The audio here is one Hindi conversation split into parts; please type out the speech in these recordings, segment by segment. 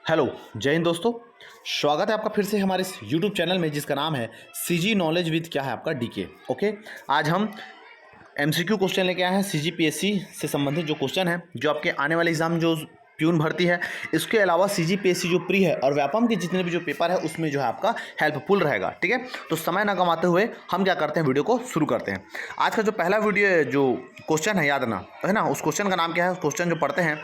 हेलो, जय हिंद दोस्तों। स्वागत है आपका फिर से हमारे इस यूट्यूब चैनल में जिसका नाम है सीजी नॉलेज विद क्या है आपका डीके। ओके, आज हम एमसीक्यू क्वेश्चन लेके आए हैं सीजीपीएससी से संबंधित जो क्वेश्चन है, जो आपके आने वाले एग्जाम जो प्यून भर्ती है, इसके अलावा सीजीपीएससी जो प्री है और व्यापम के जितने भी जो पेपर है उसमें जो है आपका हेल्पफुल रहेगा। ठीक है, तो समय ना गंवाते हुए हम क्या करते हैं, वीडियो को शुरू करते हैं। आज का जो पहला वीडियो जो क्वेश्चन है, याद ना है ना, उस क्वेश्चन का नाम क्या है, उस क्वेश्चन जो पढ़ते हैं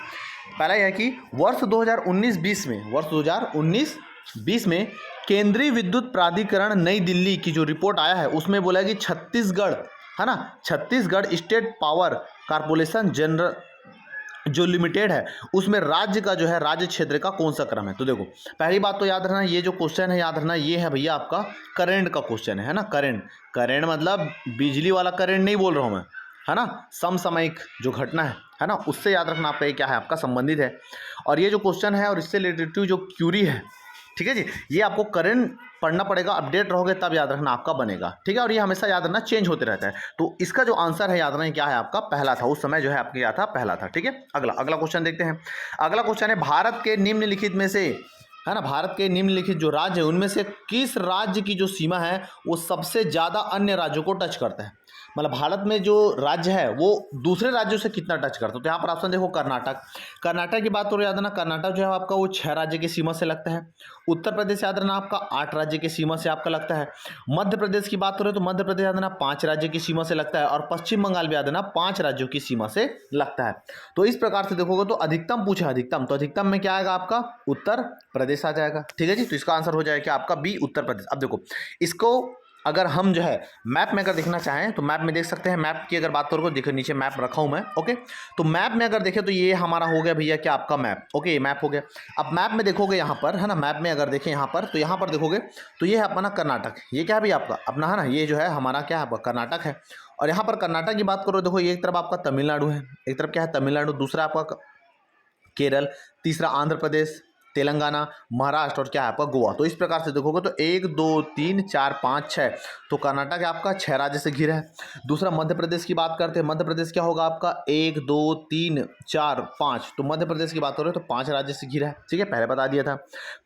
पहला यह है कि वर्ष 2019-20 में केंद्रीय विद्युत प्राधिकरण नई दिल्ली की जो रिपोर्ट आया है उसमें बोला है कि छत्तीसगढ़ है ना, Chhattisgarh state power corporation general जो लिमिटेड है उसमें राज्य का जो है राज्य क्षेत्र का कौन सा क्रम है। तो देखो, पहली बात तो याद रखना, ये जो क्वेश्चन है याद रखना, ये है भैया आपका करंट का क्वेश्चन है ना। करंट मतलब बिजली वाला करंट नहीं बोल रहा हूँ मैं, है ना, समसामयिक जो घटना है ना, उससे याद रखना आपका ये क्या है आपका संबंधित है। और ये जो क्वेश्चन है और इससे रिलेटेड जो क्यूरी है, ठीक है जी, ये आपको करंट पढ़ना पड़ेगा, अपडेट रहोगे तब याद रखना आपका बनेगा। ठीक है, और ये हमेशा याद रखना चेंज होते रहता है। तो इसका जो आंसर है याद रखना क्या है आपका पहला था, उस समय जो है आपका क्या था, पहला था। ठीक है, अगला क्वेश्चन देखते हैं। अगला क्वेश्चन है भारत के निम्नलिखित में से, है ना, भारत के निम्नलिखित जो राज्य है उनमें से किस राज्य की जो सीमा है वो सबसे ज़्यादा अन्य राज्यों को टच करता है। मतलब भारत में जो राज्य है वो दूसरे राज्यों से कितना टच करता है। तो यहाँ पर ऑप्शन देखो, कर्नाटक की बात हो याद रखना, कर्नाटक जो है आपका वो 6 राज्य की सीमा से लगता है। उत्तर प्रदेश याद रखना आपका 8 राज्य की सीमा से आपका लगता है। मध्य प्रदेश की बात हो रही है तो मध्य प्रदेश याद रखना 5 राज्य की सीमा से लगता है। और पश्चिम बंगाल भी याद रखना 5 राज्यों की सीमा से लगता है। तो इस प्रकार से देखोगे तो अधिकतम पूछा, अधिकतम तो अधिकतम में क्या आएगा आपका उत्तर प्रदेश आ जाएगा। ठीक है जी, तो इसका आंसर हो जाएगा क्या आपका बी, उत्तर प्रदेश। अब देखो, इसको अगर हम जो है मैप में अगर देखना चाहें तो मैप में देख सकते हैं। मैप की अगर बात करोगे, देखो नीचे मैप रखा हूं मैं। ओके, तो मैप में अगर देखें तो ये हमारा हो गया भैया क्या आपका मैप। ओके, ये मैप हो गया। अब मैप में देखोगे यहाँ पर, है ना, मैप में अगर देखें यहाँ पर, तो यहाँ पर देखोगे तो ये है अपना कर्नाटक, ये क्या है भैया आपका अपना, है ना, ये जो है हमारा क्या है कर्नाटक है। और यहाँ पर कर्नाटक की बात करो, देखो ये एक तरफ आपका तमिलनाडु है, एक तरफ क्या है तमिलनाडु, दूसरा आपका केरल, तीसरा आंध्र प्रदेश, तेलंगाना, महाराष्ट्र और क्या है आपका गोवा। तो इस प्रकार से देखोगे तो 1 2 3 4 5 6, तो कर्नाटक आपका 6 राज्य से घिरा है। दूसरा मध्य प्रदेश की बात करते हैं, मध्य प्रदेश क्या होगा आपका 1 2 3 4 5, तो मध्य प्रदेश की बात हो रही है तो 5 राज्य से घिरा है। ठीक है, पहले बता दिया था।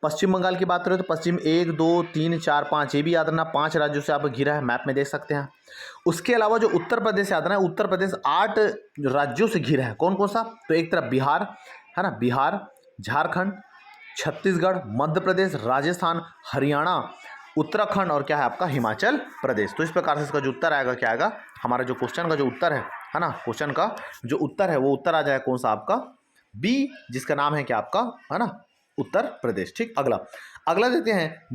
पश्चिम बंगाल की बात करें तो पश्चिम 1 2 3 4 5, ये भी याद रखना 5 राज्यों से आप घिरा है, मैप में देख सकते हैं। उसके अलावा जो उत्तर प्रदेश याद रखना, उत्तर प्रदेश 8 राज्यों से घिरा है। कौन कौन सा, तो एक तरफ बिहार, है ना, बिहार, झारखंड, छत्तीसगढ़, मध्य प्रदेश, राजस्थान, हरियाणा, उत्तराखंड और क्या है आपका हिमाचल प्रदेश। तो इस प्रकार से इसका जो उत्तर आएगा क्या आएगा, हमारा जो क्वेश्चन का जो उत्तर है ना, क्वेश्चन का जो उत्तर है वो उत्तर आ जाएगा कौन सा आपका बी, जिसका नाम है क्या आपका, है ना, उत्तर प्रदेश। ठीक, अगला देखते हैं।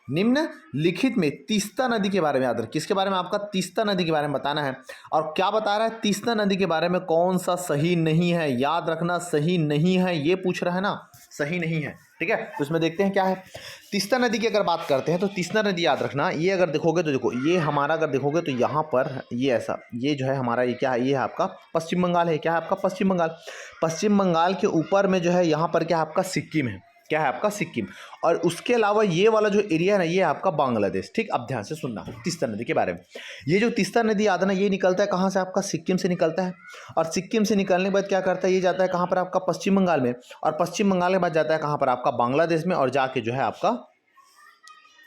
निम्नलिखित में तीस्ता नदी के बारे में याद रखें, किसके बारे में आपका तीस्ता नदी के बारे में बताना है। और क्या बता रहा है, तीस्ता नदी के बारे में कौन सा सही नहीं है, याद रखना सही नहीं है, ये पूछ रहा है ना, सही नहीं है। ठीक है, तो इसमें देखते हैं क्या है। तीस्ता नदी की अगर बात करते हैं तो तीस्ता नदी याद रखना, ये अगर देखोगे तो देखो ये हमारा अगर देखोगे तो यहाँ पर ये ऐसा, ये जो है हमारा ये क्या है, ये है आपका पश्चिम बंगाल है, क्या है आपका पश्चिम बंगाल। पश्चिम बंगाल के ऊपर में जो है यहाँ पर क्या है आपका सिक्किम है, क्या है आपका सिक्किम। और उसके अलावा ये वाला जो एरिया है ना, ये है आपका बांग्लादेश। ठीक, अब ध्यान से सुनना तीस्ता नदी के बारे में। ये जो तीस्ता नदी याद है ना, ये निकलता है कहाँ से आपका, सिक्किम से निकलता है। और सिक्किम से निकलने के बाद क्या करता है, ये जाता है कहाँ पर आपका पश्चिम बंगाल में, और पश्चिम बंगाल के बाद जाता है कहाँ पर आपका बांग्लादेश में, और जाके जो है आपका,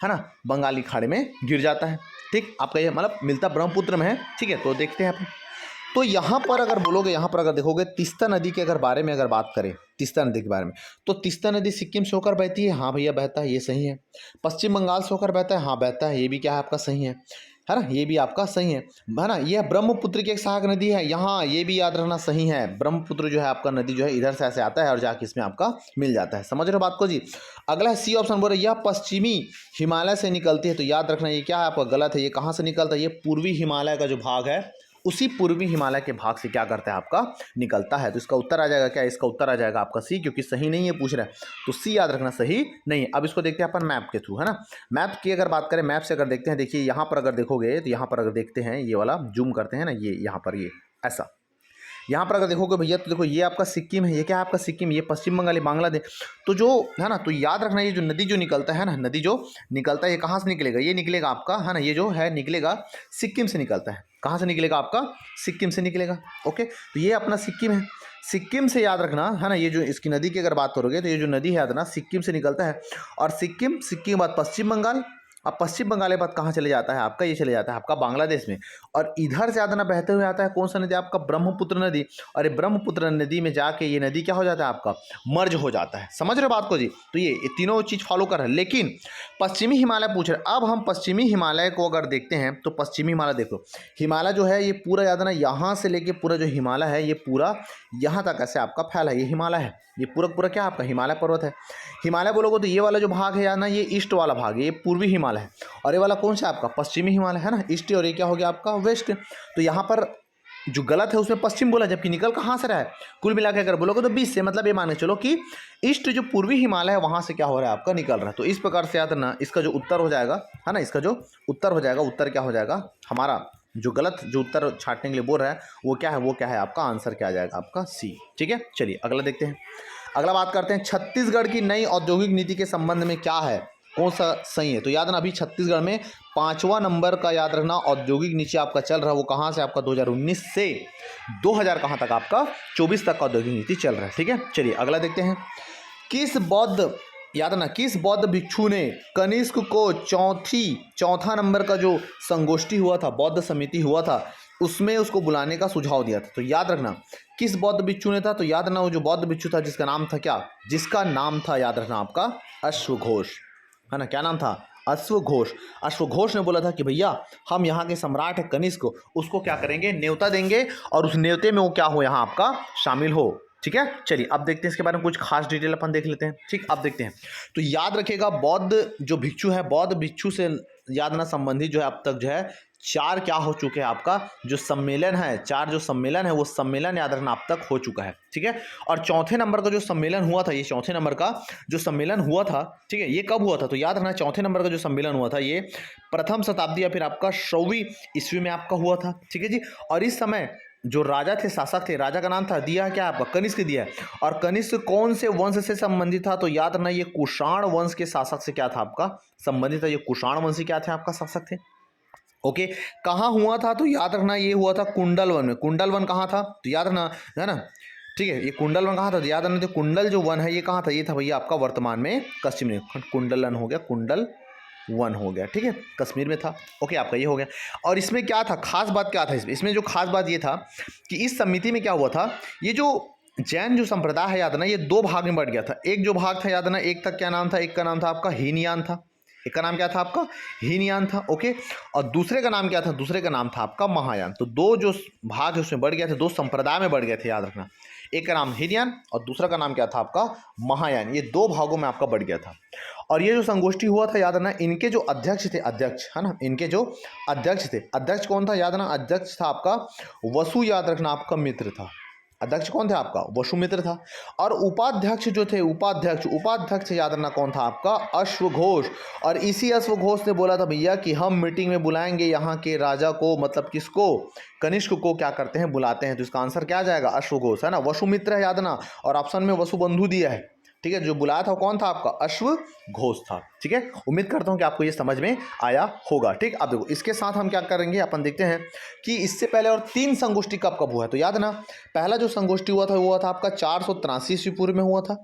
है ना, बंगाली खाड़ी में गिर जाता है। ठीक, आपका ये मतलब मिलता ब्रह्मपुत्र में है। ठीक है, तो देखते हैं आप। तो यहाँ पर अगर बोलोगे, यहाँ पर अगर देखोगे तीस्ता नदी के अगर बारे में अगर बात करें, तीस्ता नदी के बारे में, तो तीस्ता नदी सिक्किम से होकर बहती है, हाँ भैया बहता है, ये सही है। पश्चिम बंगाल से होकर बहता है, हाँ बहता है, ये भी क्या है आपका सही है ना, ये भी आपका सही है ना। यह ब्रह्मपुत्र की एक सहायक नदी है, यहाँ ये भी याद रखना सही है। ब्रह्मपुत्र जो है आपका नदी जो है इधर से ऐसे आता है और जाके इसमें आपका मिल जाता है। समझ रहे हो बात को जी। अगला है सी ऑप्शन, बोल रहे यह पश्चिमी हिमालय से निकलती है, तो याद रखना ये क्या है आपका गलत है। ये कहाँ से निकलता है, ये पूर्वी हिमालय का जो भाग है उसी पूर्वी हिमालय के भाग से क्या करता है आपका निकलता है। तो इसका उत्तर आ जाएगा क्या, इसका उत्तर आ जाएगा आपका सी, क्योंकि सही नहीं है पूछ रहा है, तो सी याद रखना सही नहीं है। अब इसको देखते हैं अपन मैप के थ्रू, है ना। मैप की अगर बात करें, मैप से अगर देखते हैं, देखिए यहाँ पर अगर देखोगे तो यहाँ पर अगर देखते हैं, ये वाला जूम करते हैं ना, ये यहाँ पर ये ऐसा, यहाँ पर अगर देखोगे भैया तो देखो ये आपका सिक्किम है, ये क्या है आपका सिक्किम, ये पश्चिम बंगाल, बांग्लादेश। तो जो है ना, तो याद रखना ये जो नदी जो निकलता है ना, नदी जो निकलता है ये कहाँ से निकलेगा, ये निकलेगा आपका, है ना, ये जो है निकलेगा सिक्किम से निकलता है। कहाँ से निकलेगा आपका, सिक्किम से निकलेगा। ओके, तो ये अपना सिक्किम है। सिक्किम से याद रखना है ना, ये जो इसकी नदी की अगर बात करोगे तो ये जो नदी है याद रखना सिक्किम से निकलता है, और सिक्किम के बाद पश्चिम बंगाल, अब पश्चिम बंगाल के बाद कहाँ चले जाता है आपका, ये चले जाता है आपका बांग्लादेश में, और इधर से याद ना बहते हुए आता है कौन सा नदी आपका, ब्रह्मपुत्र नदी, और ये ब्रह्मपुत्र नदी में जाके ये नदी क्या हो जाता है आपका, मर्ज हो जाता है। समझ रहे हो बात को जी? तो ये तीनों चीज़ फॉलो कर रहे हैं। लेकिन पश्चिमी हिमालय पूछ रहे, अब हम पश्चिमी हिमालय को अगर देखते हैं तो पश्चिमी हिमालय देखो, हिमालय जो है ये पूरा याद ना यहाँ से लेके पूरा जो हिमालय है ये पूरा यहाँ तक ऐसे आपका फैला है, ये हिमालय है, ये पूरा क्या आपका हिमालय पर्वत है। हिमालय बोलोगे तो ये वाला जो भाग है यार ना, ये ईस्ट वाला भाग है, ये पूर्वी हिमालय है, और ये वाला कौन सा आपका पश्चिमी हिमालय है ना, ईस्ट, और ये क्या हो गया आपका वेस्ट। तो यहाँ पर जो गलत है उसमें पश्चिम बोला, जबकि निकल कहाँ से रहा है, कुल मिला के अगर बोलोगे तो 20 से, मतलब ये मान के चलो कि ईस्ट जो पूर्वी हिमालय है वहाँ से क्या हो रहा है आपका निकल रहा है। तो इस प्रकार से याद ना इसका जो उत्तर हो जाएगा है ना, इसका जो उत्तर हो जाएगा, उत्तर क्या हो जाएगा हमारा, जो गलत जो उत्तर छांटने के लिए बोल रहा है वो क्या है, वो क्या है आपका आंसर क्या आ जाएगा आपका सी। ठीक है, चलिए अगला देखते हैं। अगला बात करते हैं छत्तीसगढ़ की नई औद्योगिक नीति के संबंध में क्या है, कौन सा सही है। तो याद रखना अभी छत्तीसगढ़ में 5वां नंबर का याद रखना औद्योगिक नीति आपका चल रहा है, वो कहाँ से आपका 2019 से 2000 कहाँ तक आपका 24 तक का औद्योगिक नीति चल रहा है। ठीक है, चलिए अगला देखते हैं। किस बौद्ध भिक्षु ने कनिष्क को चौथा नंबर का जो संगोष्ठी हुआ था, बौद्ध समिति हुआ था, उसमें उसको बुलाने का सुझाव दिया था। तो याद रखना किस बौद्ध भिक्षु ने था, तो याद रखना वो जो बौद्ध भिक्षु था जिसका नाम था क्या, जिसका नाम था याद रखना आपका अश्वघोष, है ना, क्या नाम था, अश्वघोष। अश्वघोष ने बोला था कि भैया हम यहाँ के सम्राट है कनिष्क, उसको क्या करेंगे, न्योता देंगे, और उस न्योते में वो क्या हो यहाँ आपका शामिल हो। ठीक है, चलिए अब देखते हैं इसके बारे में कुछ खास डिटेल अपन देख लेते हैं। ठीक, अब देखते हैं। तो याद रखिएगा बौद्ध जो भिक्षु है, बौद्ध भिक्षु से याद ना संबंधित जो है अब तक जो है 4 क्या हो चुके हैं आपका जो सम्मेलन है, 4 जो सम्मेलन है वो सम्मेलन याद रखना अब तक हो चुका है। ठीक है, और चौथे नंबर का जो सम्मेलन हुआ था, ये चौथे नंबर का जो सम्मेलन हुआ था, ठीक है, ये कब हुआ था, तो याद रखना चौथे नंबर का जो सम्मेलन हुआ था ये प्रथम शताब्दी या फिर आपका 100वीं ईस्वी में आपका हुआ था। ठीक है जी, और इस समय जो राजा थे, शासक थे, राजा का नाम था, दिया क्या आपका, कनिष्क दिया है। और कनिष्क कौन से वंश से संबंधित था, तो याद रखना ये कुषाण वंश के शासक से क्या था आपका संबंधित था, ये कुषाण वंशी क्या थे आपका शासक थे। ओके, कहाँ हुआ था, तो याद रखना ये हुआ था कुंडल वन में। कुंडल वन कहाँ था, तो याद रखना, है ना, ठीक है, ये कुंडल वन कहाँ था, तो याद रखना, तो कुंडल जो वन है ये कहाँ था, ये था भैया आपका वर्तमान में कश्मीर में, कुंडलन हो गया, कुंडल वन हो गया। ठीक है, कश्मीर में था। ओके, आपका ये हो गया। और इसमें क्या था, खास बात क्या था इसमें जो खास बात ये था कि इस समिति में क्या हुआ था, ये जो जैन जो संप्रदाय है याद ना, ये 2 भाग में बढ़ गया था। एक जो भाग था याद ना, एक तक क्या नाम था, एक का नाम था आपका हीनयान था, एक का नाम क्या था आपका हीनयान था। ओके, और दूसरे का नाम क्या था, दूसरे का नाम था आपका महायान। तो 2 जो भाग उसमें बढ़ गया थे, 2 संप्रदाय में बढ़ गए थे, याद रखना, एक का नाम हीनयान और दूसरा का नाम क्या था आपका महायान। ये 2 भागों में आपका बढ़ गया था। और ये जो संगोष्ठी हुआ था याद रखना, इनके जो अध्यक्ष थे, अध्यक्ष है ना, इनके जो अध्यक्ष थे, अध्यक्ष कौन था, याद रखना अध्यक्ष था आपका वसु, याद रखना आपका मित्र था। अध्यक्ष कौन था आपका वसुमित्र था। और उपाध्यक्ष जो थे, उपाध्यक्ष याद रखना कौन था आपका अश्वघोष। और इसी अश्वघोष ने बोला था भैया कि हम मीटिंग में बुलाएंगे यहाँ के राजा को, मतलब किसको, कनिष्क को क्या करते हैं, बुलाते हैं। तो इसका आंसर क्या आ जाएगा, अश्वघोष, है ना, वसुमित्र है याद ना, और ऑप्शन में वसुबंधु दिया है। ठीक है, जो बुलाया था कौन था आपका अश्वघोष था। ठीक है, उम्मीद करता हूं कि आपको ये समझ में आया होगा। ठीक, अब देखो इसके साथ हम क्या करेंगे, अपन देखते हैं कि इससे पहले और 3 संगोष्ठी कब कब हुआ है। तो याद ना, पहला जो संगोष्ठी हुआ था वो हुआ था आपका 483 ईस्वी पूर्व में हुआ था।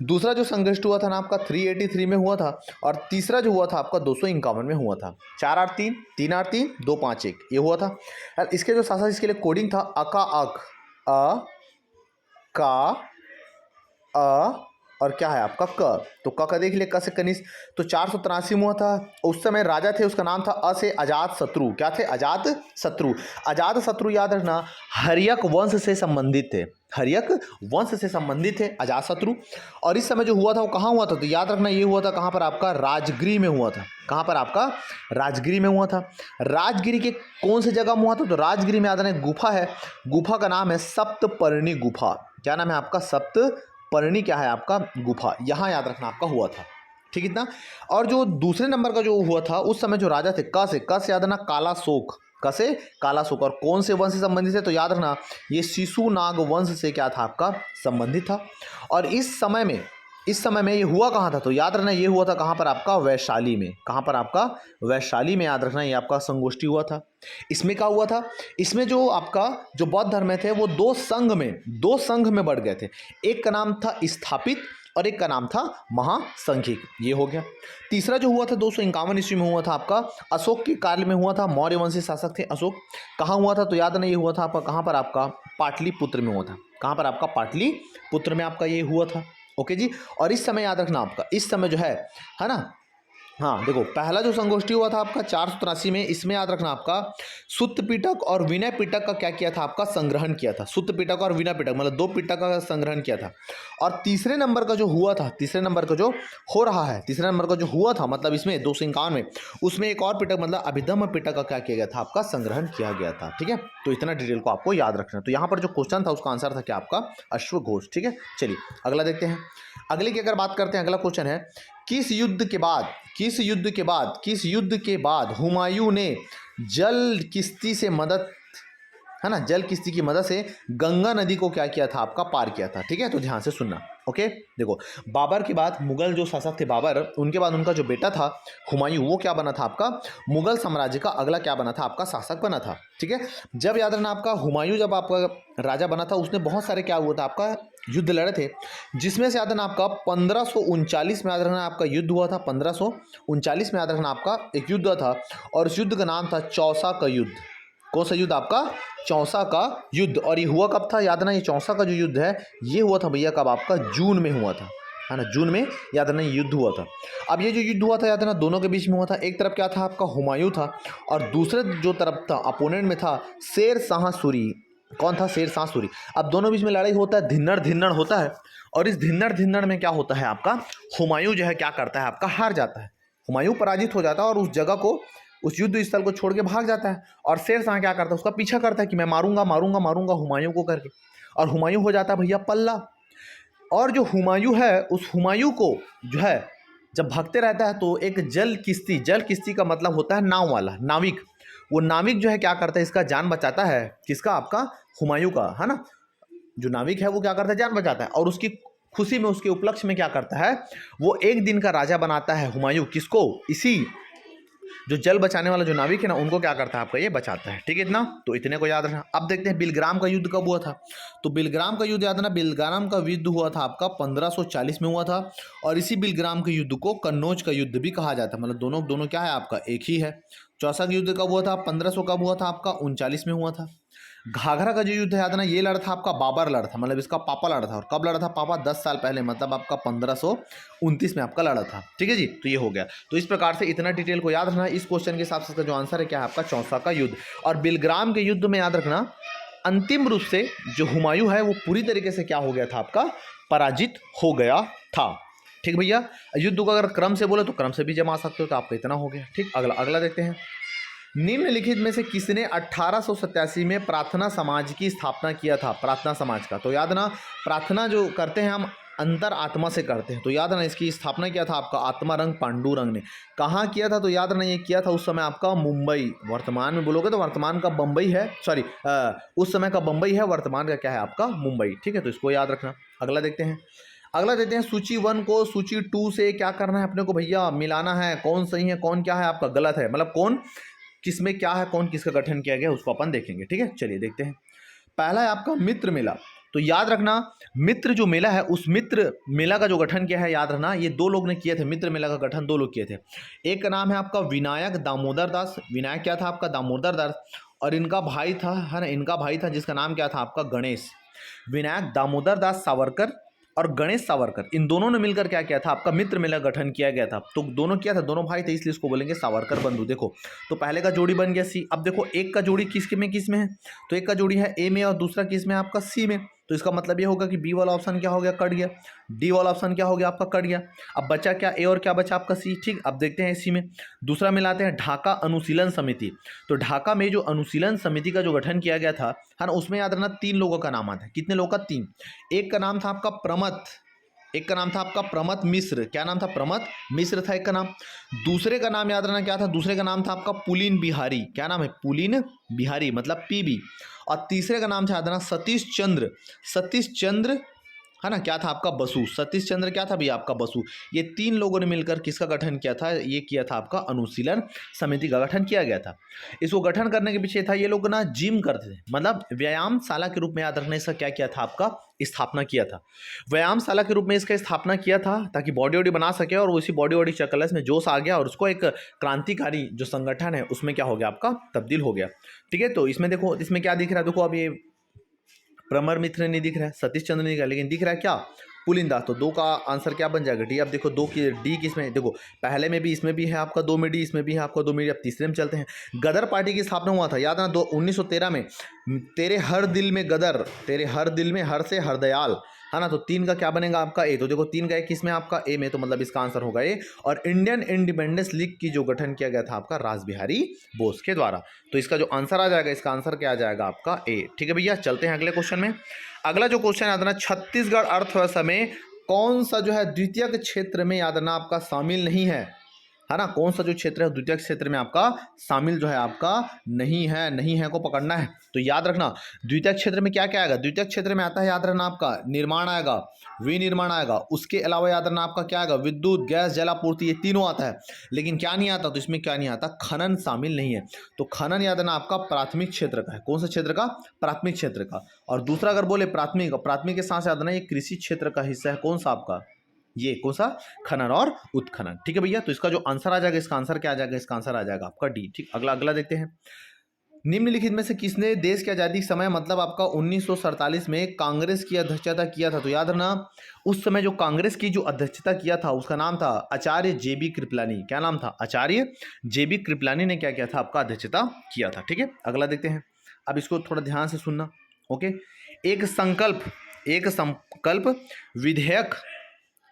दूसरा जो संगोष्ठी हुआ था ना आपका 383 में हुआ था। और तीसरा जो हुआ था आपका 251 में हुआ था। 483, 383, 251 ये हुआ था। और इसके जो साथ इसके लिए कोडिंग था अका अक, अ का अ और क्या है आपका क। तो क का देख लिया, क से कनिष्क। तो 483 में हुआ था। उस समय राजा थे, उसका नाम था अ से अजात शत्रु। क्या थे, अजात शत्रु। अजात शत्रु याद रखना हर्यक वंश से संबंधित थे, हर्यक वंश से संबंधित थे अजात शत्रु। और इस समय जो हुआ था वो कहाँ हुआ था, तो याद रखना ये हुआ था कहाँ पर आपका राजगिरी में हुआ था। कहाँ पर आपका राजगिरी में हुआ था। राजगिरी के कौन सी जगह में हुआ था, तो राजगिरी में याद रखना गुफा है, गुफा का नाम है सप्तपर्णी गुफा। क्या नाम है आपका, सप्तपर्णी क्या है आपका गुफा, यहाँ याद रखना आपका हुआ था। ठीक इतना। और जो दूसरे नंबर का जो हुआ था उस समय जो राजा थे, क से याद रखना काला शोक, क से काला शोक। और कौन से वंश से संबंधित है, तो याद रखना ये शिशु नाग वंश से क्या था आपका संबंधित था। और इस समय में इस समय में ये हुआ कहाँ था, तो याद रखना ये हुआ था कहाँ पर आपका वैशाली में। कहाँ पर आपका वैशाली में, याद रखना ये आपका संगोष्ठी हुआ था। इसमें क्या हुआ था, इसमें जो आपका जो बौद्ध धर्म थे वो दो संघ में बढ़ गए थे। एक का नाम था स्थापित और एक का नाम था महासंघिक, ये हो गया। तीसरा जो हुआ था 251 ईस्वी में हुआ था आपका अशोक के काल में हुआ था। मौर्य वंशी शासक थे अशोक। कहाँ हुआ था, तो याद नहीं, ये हुआ था आपका कहाँ पर आपका पाटलिपुत्र में हुआ था। कहाँ पर आपका पाटलिपुत्र में आपका ये हुआ था। ओके जी। और इस समय याद रखना आपका, इस समय जो है ना, हाँ देखो, पहला जो संगोष्ठी हुआ था आपका 483 में, इसमें याद रखना आपका सुत्त पिटक और विनय पिटक का क्या किया था, आपका संग्रहण किया था। सुत्त पिटक और विनय पिटक मतलब 2 पिटक का संग्रहण किया था। और तीसरे नंबर का जो हुआ था, तीसरे नंबर का जो हो रहा है, तीसरे नंबर का जो हुआ था मतलब इसमें 251 में, उसमें एक और पिटक मतलब अभिधम्म पिटक का क्या किया गया था, आपका संग्रहण किया गया था। ठीक है, तो इतना डिटेल को आपको याद रखना। तो यहाँ पर जो क्वेश्चन था उसका आंसर था क्या, आपका अश्वघोष। ठीक है, चलिए अगला देखते हैं। अगले की अगर बात करते हैं, अगला क्वेश्चन है किस युद्ध के बाद हुमायूं ने जल किश्ती से मदद, है ना, जल किश्ती की मदद से गंगा नदी को क्या किया था, आपका पार किया था। ठीक है, तो ध्यान से सुनना। ओके, देखो, बाबर के बाद मुगल जो शासक थे बाबर, उनके बाद उनका जो बेटा था हुमायूं, वो क्या बना था, आपका मुगल साम्राज्य का अगला क्या बना था, आपका शासक बना था। ठीक है, जब याद रखना आपका हुमायूं जब आपका राजा बना था, उसने बहुत सारे क्या हुआ था, आपका युद्ध लड़े थे, जिसमें से याद रखना आपका 1539 में याद रखना आपका युद्ध हुआ था। 1539 में याद रखना आपका एक युद्ध था, और उस युद्ध का नाम था चौसा का युद्ध। कौन सा युद्ध, आपका चौसा का युद्ध। और ये हुआ कब था, याद ना, ये चौसा का जो युद्ध है ये हुआ था भैया कब, आपका जून में हुआ था, है ना, जून में याद ना ये युद्ध हुआ था। अब ये जो युद्ध हुआ था याद ना दोनों के बीच में हुआ था। एक तरफ क्या था, आपका हुमायूं था, और दूसरे जो तरफ था अपोनेंट में था शेर शाह सूरी। कौन था, शेर शाह सूरी। अब दोनों बीच में लड़ाई होता है, धिन्नड़ धिन्नड़ होता है, और इस धिन्नड़ धिन्नड़ में क्या होता है, आपका हुमायूं जो है क्या करता है, आपका हार जाता है। हुमायूं पराजित हो जाता है और उस जगह को, उस युद्ध स्थल को छोड़ के भाग जाता है। और शेर शाह क्या करता है, उसका पीछा करता है कि मैं मारूंगा मारूंगा मारूंगा हुमायूं को करके, और हुमायूं हो जाता है भैया पल्ला। और जो हुमायूं है, उस हुमायूं को जो है जब भागते रहता है तो एक जल किश्ती का मतलब होता है नाव वाला, नाविक। वो नाविक जो है क्या करता है, इसका जान बचाता है, किसका, आपका हुमायूं का, है ना। जो नाविक है वो क्या करता है, जान बचाता है, और उसकी खुशी में, उसके उपलक्ष्य में क्या करता है, वो एक दिन का राजा बनाता है हुमायूं। किसको, इसी जो जल बचाने वाला जो नाविक है ना, उनको क्या करता है, आपका ये बचाता है। ठीक है, इतना तो इतने को याद रखना। अब देखते हैं बिलग्राम का युद्ध कब हुआ था। तो बिलग्राम का युद्ध याद रखना, बिलग्राम का युद्ध हुआ था आपका 1540 में हुआ था। और इसी बिलग्राम के युद्ध को कन्नौज का युद्ध भी कहा जाता है, मतलब दोनों क्या है, आपका एक ही है। चौसा का युद्ध कब हुआ था, 1500 कब हुआ था, आपका 39 में हुआ था। घाघरा का जो युद्ध है याद ना, ये लड़ा था आपका बाबर लड़ा था, मतलब इसका पापा लड़ा था। और कब लड़ा था पापा, 10 साल पहले, मतलब आपका 1529 में आपका लड़ा था। ठीक है जी, तो ये हो गया। तो इस प्रकार से इतना डिटेल को याद रखना। इस क्वेश्चन के हिसाब से इसका जो आंसर है क्या है, आपका चौसा का युद्ध। और बिलग्राम के युद्ध में याद रखना अंतिम रूप से जो हुमायूं है वो पूरी तरीके से क्या हो गया था, आपका पराजित हो गया था। ठीक भैया, युद्ध को अगर क्रम से बोले तो क्रम से भी जमा सकते हो, तो आपका इतना हो गया। ठीक, अगला देखते हैं। निम्नलिखित में से किसने 1887 में प्रार्थना समाज की स्थापना किया था, प्रार्थना समाज का। तो याद ना, प्रार्थना जो करते हैं हम अंतर आत्मा से करते हैं, तो याद ना इसकी स्थापना किया था आपका आत्मारंग पांडुरंग ने। कहाँ किया था, तो याद ना ये किया था उस समय आपका मुंबई, वर्तमान में बोलोगे तो वर्तमान का बम्बई है, सॉरी उस समय का बम्बई है, वर्तमान का क्या है, आपका मुंबई। ठीक है, तो इसको याद रखना। अगला देखते हैं सूची 1 को सूची 2 से क्या करना है अपने को भैया, मिलाना है, कौन सही है कौन क्या है आपका गलत है, मतलब कौन किसमें क्या है, कौन किसका गठन किया गया, उसको अपन देखेंगे। ठीक है, चलिए देखते हैं। पहला है आपका मित्र मेला। तो याद रखना मित्र जो मेला है, उस मित्र मेला का जो गठन किया है, याद रखना ये 2 लोग ने किए थे। मित्र मेला का गठन 2 लोग किए थे। एक का नाम है आपका विनायक दामोदर दास। विनायक क्या था, आपका दामोदर दास। और इनका भाई था, है ना, इनका भाई था जिसका नाम क्या था, आपका गणेश। विनायक दामोदर दास सावरकर और गणेश सावरकर, इन दोनों ने मिलकर क्या किया था, आपका मित्र मेला गठन किया गया था। तो दोनों किया था, दोनों भाई थे, इसलिए इसको बोलेंगे सावरकर बंधु। देखो, तो पहले का जोड़ी बन गया सी। अब देखो एक का जोड़ी किस में है, तो एक का जोड़ी है ए में और दूसरा किस में, आपका सी में। तो इसका मतलब ये होगा कि बी वाला ऑप्शन क्या हो गया, कट गया। डी वाला ऑप्शन क्या हो गया, आपका कट गया। अब बचा क्या, ए और क्या बचा, आपका सी। ठीक, अब देखते हैं इसी में दूसरा मिलाते हैं, ढाका अनुशीलन समिति। तो ढाका में जो अनुशीलन समिति का जो गठन किया गया था, है ना, उसमें याद रखना 3 लोगों का नाम आता है। कितने लोगों का, 3। एक का नाम था आपका प्रमथ, एक का नाम था आपका प्रमथ मिश्र। क्या नाम था, प्रमथ मिश्र था एक का नाम। दूसरे का नाम याद रखना क्या था, दूसरे का नाम था आपका पुलिन बिहारी। क्या नाम है, पुलिन बिहारी मतलब पीबी। और तीसरे का नाम था याद रखना सतीश चंद्र है ना, क्या था आपका बसु, सतीश चंद्र क्या था भैया आपका बसु। ये 3 लोगों ने मिलकर किसका गठन किया था, ये किया था आपका अनुशीलन समिति का गठन किया गया था। इसको गठन करने के पीछे था, ये लोग ना जिम करते थे, मतलब व्यायामशाला के रूप में, याद रखने से क्या किया था आपका स्थापना किया था, व्यायामशाला के रूप में इसका स्थापना किया था ताकि बॉडी वॉडी बना सके, और उसी बॉडी वॉडी चक्कर में जोश आ गया और उसको एक क्रांतिकारी जो संगठन है उसमें क्या हो गया आपका तब्दील हो गया। ठीक है, तो इसमें देखो, इसमें क्या दिख रहा है, देखो अब ये प्रमर मित्र नहीं दिख रहा है, सतीश चंद्र नहीं दिख रहा है, लेकिन दिख रहा है क्या पुलिंदा। तो 2 का आंसर क्या बन जाएगा डी। अब देखो 2 की डी किसमें, देखो पहले में भी इसमें भी है आपका 2 में डी, इसमें भी है आपका 2 में डी। अब तीसरे में चलते हैं, गदर पार्टी की स्थापना हुआ था, याद ना 1913 में। तेरे हर दिल में गदर, तेरे हर दिल में, हर से हरदयाल, है ना। तो 3 का क्या बनेगा आपका ए। तो देखो 3 का 1 किसमें आपका ए में, तो मतलब इसका आंसर होगा ए। और इंडियन इंडिपेंडेंस लीग की जो गठन किया गया था आपका रासबिहारी बोस के द्वारा। तो इसका जो आंसर आ जाएगा, इसका आंसर क्या आ जाएगा आपका ए। ठीक है भैया, चलते हैं अगले क्वेश्चन में। अगला जो क्वेश्चन याद रखना, छत्तीसगढ़ अर्थव्यवस्था में कौन सा जो है द्वितीयक क्षेत्र में याद रखना आपका शामिल नहीं है ना। कौन सा जो क्षेत्र है द्वितीयक क्षेत्र में आपका शामिल जो है आपका नहीं है, नहीं है को पकड़ना है। तो याद रखना द्वितीयक क्षेत्र में क्या क्या आएगा, द्वितीयक क्षेत्र में आता है याद रखना आपका निर्माण आएगा, विनिर्माण आएगा, उसके अलावा याद रखना आपका क्या आएगा, विद्युत, गैस, जलापूर्ति, ये तीनों आता है। लेकिन क्या नहीं आता, तो इसमें क्या नहीं आता, खनन शामिल नहीं है। तो खनन याद रखना आपका प्राथमिक क्षेत्र का है। कौन सा क्षेत्र का, प्राथमिक क्षेत्र का। और दूसरा अगर बोले प्राथमिक, प्राथमिक के साथ याद रखना ये कृषि क्षेत्र का हिस्सा है। कौन सा आपका, ये कौन सा, खनन और उत्खनन। ठीक है भैया, तो इसका जो आंसर आ जाएगा, इसका आंसर क्या आ जाएगा, इसका आंसर आ जाएगा आपका डी। ठीक, अगला देखते हैं। निम्नलिखित में से किसने देश की आज़ादी के समय मतलब आपका 1947 में कांग्रेस की अध्यक्षता किया था। तो याद रखना उस समय जो कांग्रेस की जो अध्यक्षता किया था उसका नाम था आचार्य जेबी कृपलानी। क्या नाम था, आचार्य जेबी कृपलानी ने क्या किया था आपका अध्यक्षता किया था। ठीक है, अगला देखते हैं। अब इसको थोड़ा ध्यान से सुनना। ओके, एक संकल्प विधेयक,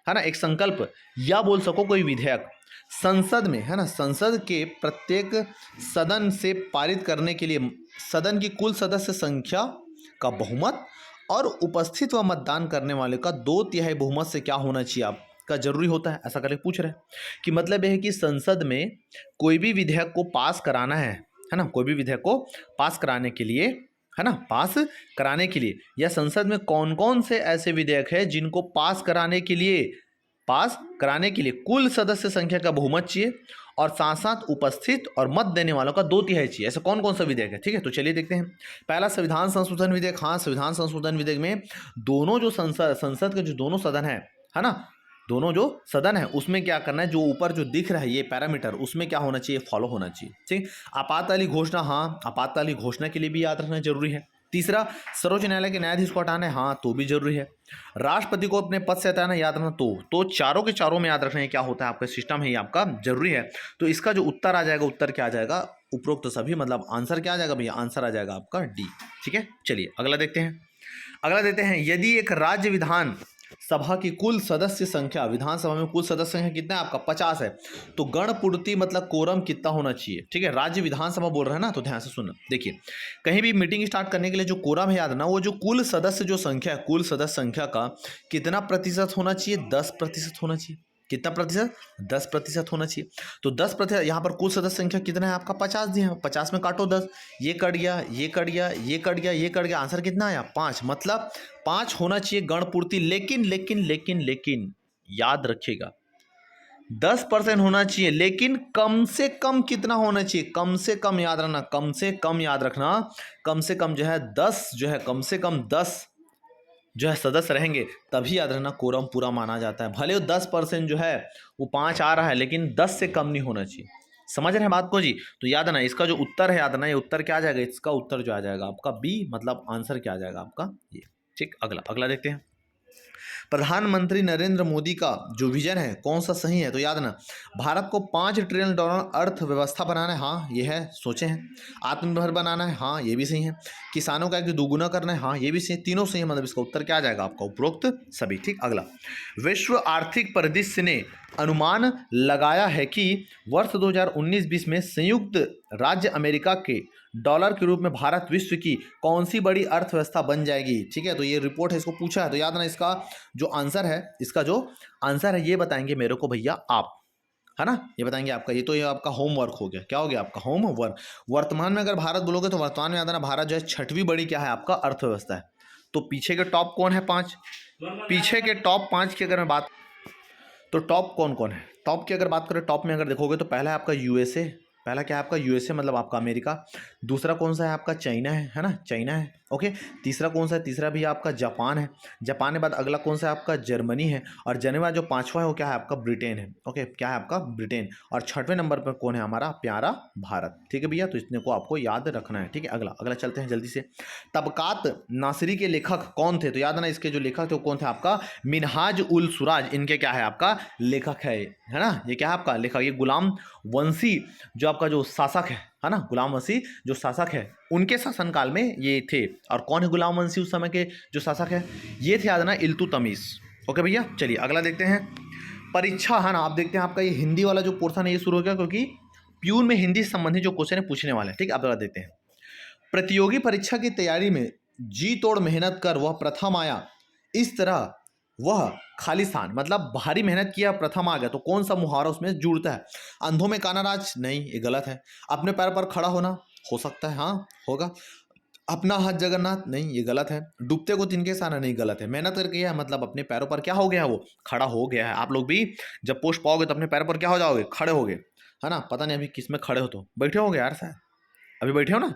है ना, एक संकल्प या बोल सको कोई विधेयक संसद में, है ना, संसद के प्रत्येक सदन से पारित करने के लिए सदन की कुल सदस्य संख्या का बहुमत और उपस्थित व मतदान करने वाले का 2/3 बहुमत से क्या होना चाहिए आपका जरूरी होता है। ऐसा करके पूछ रहे हैं कि मतलब यह है कि संसद में कोई भी विधेयक को पास कराना है ना, कोई भी विधेयक को पास कराने के लिए, है ना, पास कराने के लिए, या संसद में कौन कौन से ऐसे विधेयक है जिनको पास कराने के लिए कुल सदस्य संख्या का बहुमत चाहिए और साथ साथ उपस्थित और मत देने वालों का 2/3 चाहिए। ऐसा कौन कौन सा विधेयक है। ठीक है, तो चलिए देखते हैं। पहला संविधान संशोधन विधेयक। हाँ, संविधान संशोधन विधेयक में दोनों जो संसद के जो दोनों सदन है ना, दोनों जो सदन है उसमें क्या करना है, जो ऊपर जो दिख रहा है ये पैरामीटर, उसमें क्या होना चाहिए, फॉलो होना चाहिए। ठीक, आपातकालीन घोषणा, हाँ आपातकालीन घोषणा के लिए भी याद रखना जरूरी है। तीसरा, सर्वोच्च न्यायालय के न्यायाधीश को हटाना है, हाँ तो भी जरूरी है। राष्ट्रपति को अपने पद से हटाना, याद रखना तो चारों के चारों में याद रखना है क्या होता है आपका सिस्टम है, ये आपका जरूरी है। तो इसका जो उत्तर आ जाएगा, उत्तर क्या आ जाएगा, उपरोक्त सभी, मतलब आंसर क्या आ जाएगा भैया, आंसर आ जाएगा आपका डी। ठीक है, चलिए अगला देखते हैं। यदि एक राज्य विधान सभा की कुल सदस्य संख्या, विधानसभा में कुल सदस्य संख्या कितना है आपका 50 है, तो गणपूर्ति मतलब कोरम कितना होना चाहिए। ठीक है, राज्य विधानसभा बोल रहे हैं ना, तो ध्यान से सुनना। देखिए, कहीं भी मीटिंग स्टार्ट करने के लिए जो कोरम है याद ना, वो जो कुल सदस्य जो संख्या है, कुल सदस्य संख्या का कितना प्रतिशत होना चाहिए, 10% होना चाहिए। कितना प्रतिशत, 10% होना चाहिए। तो 10%, यहाँ पर कुल सदस्य संख्या कितना है आपका 50 दिया है, 50 में काटो 10, ये कट गया, ये कट गया, ये कट गया, ये कट गया, आंसर कितना आया 5। मतलब 5 होना चाहिए गणपूर्ति। लेकिन याद रखिएगा 10% होना चाहिए, लेकिन कम से कम कितना होना चाहिए, कम से कम याद रखना, कम से कम याद रखना, कम से कम जो है 10 जो है, कम से कम 10 जो है सदस्य रहेंगे, तभी याद रखना कोरम पूरा माना जाता है। भले वो 10% जो है वो 5 आ रहा है, लेकिन 10 से कम नहीं होना चाहिए। समझ रहे हैं बात को जी। तो याद ना, इसका जो उत्तर है याद ना, ये उत्तर क्या आ जाएगा, इसका उत्तर जो आ जाएगा आपका बी, मतलब आंसर क्या आ जाएगा आपका ये। ठीक, अगला देखते हैं। प्रधानमंत्री नरेंद्र मोदी का जो विजन है कौन सा सही है। तो याद ना, भारत को $5 ट्रिलियन अर्थव्यवस्था बनाना है, हाँ ये है, सोचे हैं। आत्मनिर्भर बनाना है, हाँ ये भी सही है। किसानों का दुगुना करना है, हाँ ये भी सही, तीनों सही है। मतलब इसका उत्तर क्या आ जाएगा आपका, उपरोक्त सभी। ठीक, अगला, विश्व आर्थिक परिदृश्य ने अनुमान लगाया है कि वर्ष 2019-20 में संयुक्त राज्य अमेरिका के डॉलर के रूप में भारत विश्व की कौन सी बड़ी अर्थव्यवस्था बन जाएगी। ठीक है, तो ये रिपोर्ट है, इसको पूछा है। तो याद ना, इसका जो आंसर है ये बताएंगे मेरे को भैया आप, है ना, ये बताएंगे आपका। ये आपका होमवर्क हो गया। क्या हो गया आपका होमवर्क। वर्तमान में अगर भारत बोलोगे तो वर्तमान में याद ना, भारत जो है 6वीं बड़ी क्या है आपका अर्थव्यवस्था है। तो पीछे के टॉप कौन है 5? पीछे के टॉप 5 की अगर मैं बात, तो टॉप कौन कौन है? टॉप की अगर बात करें, टॉप में अगर देखोगे तो पहला है आपका यूएसए। पहला क्या है आपका? यूएसए मतलब आपका अमेरिका। दूसरा कौन सा है आपका? चाइना है ना, चाइना है। ओके। तीसरा कौन सा है? तीसरा भी आपका जापान है। जापान के बाद अगला कौन सा है आपका? जर्मनी है। और जर्मनी बाद जो पांचवा है वो क्या है आपका? ब्रिटेन है। ओके, क्या है आपका? ब्रिटेन। और छठवें नंबर पर कौन है? हमारा प्यारा भारत। ठीक है भैया, तो इतने को आपको याद रखना है। ठीक है, अगला अगला चलते हैं जल्दी से। तबकात नासिरी के लेखक कौन थे? तो याद ना, इसके जो लेखक थे वो कौन थे आपका? मिनहाज उल सुराज इनके क्या है आपका? लेखक है ना। ये क्या है आपका? लेखक। ये गुलाम वंशी जो आपका जो शासक है ना, गुलाम वंशी जो शासक है, उनके शासनकाल में ये थे। और कौन है गुलाम वंशी उस समय के जो शासक है? ये थे याद ना, इल्तुतमिश। ओके भैया, चलिए अगला देखते हैं। परीक्षा है ना, आप देखते हैं आपका ये हिंदी वाला जो पोर्शन है ये शुरू हो गया, क्योंकि प्यून में हिंदी से संबंधित जो क्वेश्चन है पूछने वाले हैं। ठीक है, अब अगला देखते हैं। प्रतियोगी परीक्षा की तैयारी में जी तोड़ मेहनत कर वह प्रथम आया, इस तरह वह खालिस्तान मतलब भारी मेहनत किया प्रथम आ गया। तो कौन सा मुहावरा उसमें जुड़ता है? अंधों में काना राज? नहीं, ये गलत है। अपने पैर पर खड़ा होना? हो सकता है, हाँ होगा। अपना हाथ जगन्नाथ? नहीं, ये गलत है। डूबते को तिनके साना? नहीं, गलत है। मेहनत करके है मतलब अपने पैरों पर क्या हो गया है? वो खड़ा हो गया है। आप लोग भी जब पोस्ट पाओगे तो अपने पैरों पर क्या हो जाओगे? खड़े होगे, है ना। पता नहीं अभी किस में खड़े हो, तो बैठे होगे यार, शायद अभी बैठे हो ना।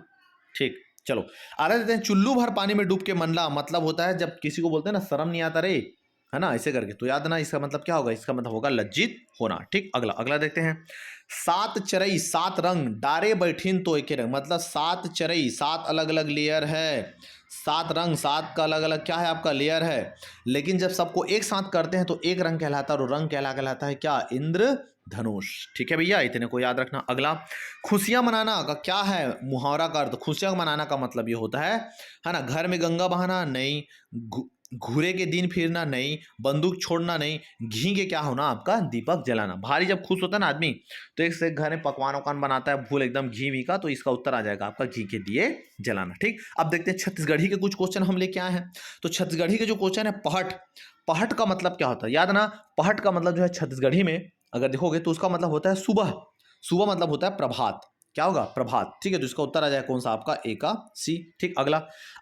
ठीक, चलो आगे देते हैं। चुल्लू भर पानी में डूब के मनला मतलब होता है जब किसी को बोलते हैं ना शर्म नहीं आता रे, है ना, ऐसे करके। तो याद ना, इसका मतलब क्या होगा? इसका मतलब होगा लज्जित होना। ठीक, अगला अगला देखते हैं। सात चरई सात रंग डारे बैठीन तो एक रंग मतलब सात चरई, सात अलग अलग लेयर है, सात रंग, सात का अलग अलग क्या है आपका? लेयर है। लेकिन जब सबको एक साथ करते हैं तो एक रंग कहलाता है, और रंग कहलाता है क्या? इंद्र धनुष। ठीक है भैया, इतने को याद रखना। अगला, खुशियां मनाना का क्या है मुहावरा का अर्थ? खुशियां मनाना का मतलब ये होता है ना, घर में गंगा बहाना? नहीं। घूरे के दिन फिरना? नहीं। बंदूक छोड़ना? नहीं। घी के क्या होना आपका? दीपक जलाना। भारी जब खुश होता है ना आदमी, तो एक से एक घर में पकवान वकवान बनाता है, फूल एकदम घी वी का, तो इसका उत्तर आ जाएगा आपका घी के दिए जलाना। ठीक, अब देखते हैं छत्तीसगढ़ी के कुछ क्वेश्चन हम लेके आए हैं। तो छत्तीसगढ़ी के जो क्वेश्चन है, पहट। पहट का मतलब क्या होता है? याद ना, पहट का मतलब जो है छत्तीसगढ़ी में अगर देखोगे तो उसका मतलब होता है सुबह। सुबह मतलब होता है प्रभात। क्या होगा? प्रभात। ठीक है, तो इसका उत्तर आ जाए कौन सा आपका? ए का सी। ठीक, अगला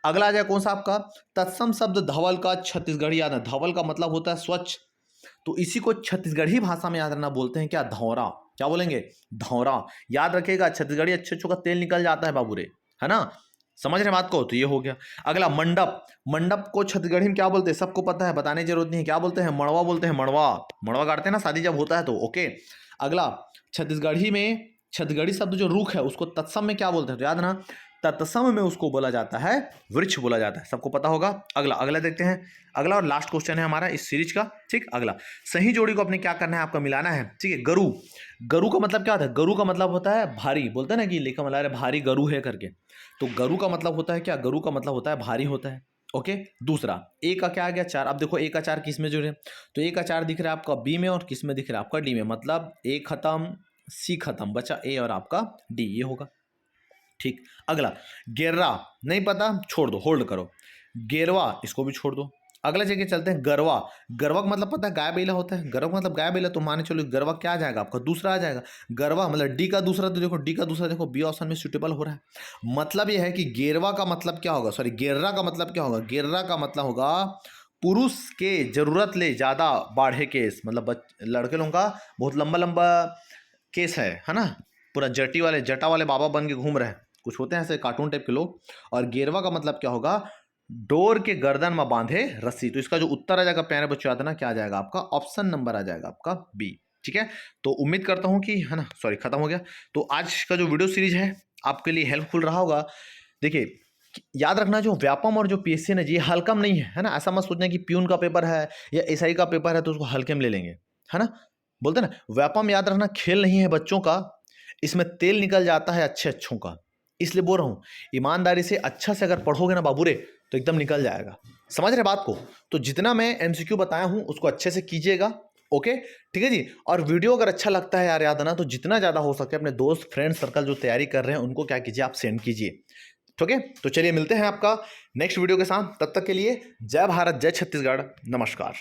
अगला आ जाए कौन सा आपका? तत्सम शब्द धवल का छत्तीसगढ़ी याद है। धवल का मतलब होता है स्वच्छ, तो इसी को छत्तीसगढ़ी भाषा में याद रखना बोलते हैं क्या? धौरा। क्या बोलेंगे? धौरा। याद रखेगा, छत्तीसगढ़ी अच्छे अच्छों का तेल निकल जाता है बाबूरे, है ना। समझ रहे बात को? तो ये हो गया। अगला मंडप। मंडप को छत्तीसगढ़ी में क्या बोलते हैं? सबको पता है, बताने की जरूरत नहीं है। क्या बोलते हैं? मड़वा बोलते हैं। मड़वा। मड़वा काटते हैं ना शादी जब होता है तो। ओके, अगला छत्तीसगढ़ी में छत्तीसगढ़ी शब्द जो रुख है उसको तत्सम में क्या बोलते हैं? तो याद ना, तत्सम में उसको बोला जाता है वृक्ष बोला जाता है, सबको पता होगा। अगला अगला देखते हैं। अगला और लास्ट क्वेश्चन है हमारा इस सीरीज का। ठीक, अगला, सही जोड़ी को अपने क्या करना है? आपका मिलाना है। ठीक है, गरु। गरु का मतलब क्या होता है? गरु का मतलब होता है भारी। बोलते हैं ना कि लेखा मला भारी गरु है करके, तो गरु का मतलब होता है क्या? गरु का मतलब होता है भारी होता है। ओके, दूसरा ए का क्या आ गया? चार। अब देखो ए का चार किस में जुड़े? तो ए का चार दिख रहा है आपका बी में, और किस में दिख रहा है आपका? डी में। मतलब ए खत्म, सी खत्म, बचा ए और आपका डी, ये होगा। ठीक, अगला गेर्रा। नहीं पता, छोड़ दो, होल्ड करो। गेरवा, इसको भी छोड़ दो। अगला जगह चलते हैं, गरवा। गरवा का मतलब पता है? गाय बेला होता है। गरवा का मतलब गाय बेला, तो माने चलो गरवा क्या आ जाएगा आपका? दूसरा आ जाएगा। गरवा मतलब डी का दूसरा, तो देखो डी का दूसरा देखो बी ऑप्शन में सुटेबल हो रहा है। मतलब यह है कि गेरवा का मतलब क्या होगा? सॉरी, गेर्रा का मतलब क्या होगा? गेर्रा का मतलब होगा पुरुष के जरूरत ले ज्यादा बाढ़े केस, मतलब लड़के लोगों का बहुत लंबा लंबा केस है ना, पूरा जटी वाले जटा वाले बाबा बन के घूम रहे हैं, कुछ होते हैं ऐसे कार्टून टाइप के लोग। और गेरवा का मतलब क्या होगा? डोर के गर्दन में बांधे रस्सी। तो इसका जो उत्तर आ जाएगा प्यारे बच्चों, याद ना, क्या आ जाएगा आपका? ऑप्शन नंबर आ जाएगा आपका बी। ठीक है, तो उम्मीद करता हूं कि, है ना, सॉरी खत्म हो गया। तो आज का जो वीडियो सीरीज है आपके लिए हेल्पफुल रहा होगा। देखिए, याद रखना, जो व्यापम और जो पीएससी है ये हल्का में नहीं है ना। ऐसा मत सोचना कि प्यून का पेपर है या एसआई का पेपर है तो उसको हल्के में ले लेंगे, है ना। बोलते ना, व्यापम याद रखना खेल नहीं है बच्चों का, इसमें तेल निकल जाता है अच्छे अच्छों का। इसलिए बोल रहा हूँ, ईमानदारी से अच्छा से अगर पढ़ोगे ना बाबूरे तो एकदम निकल जाएगा। समझ रहे बात को? तो जितना मैं एमसीक्यू बताया हूँ उसको अच्छे से कीजिएगा। ओके, ठीक है जी। और वीडियो अगर अच्छा लगता है यार, याद ना, तो जितना ज़्यादा हो सके अपने दोस्त फ्रेंड सर्कल जो तैयारी कर रहे हैं उनको क्या कीजिए, आप सेंड कीजिए। ठीक है, तो चलिए मिलते हैं आपका नेक्स्ट वीडियो के साथ। तब तक के लिए जय भारत, जय छत्तीसगढ़, नमस्कार।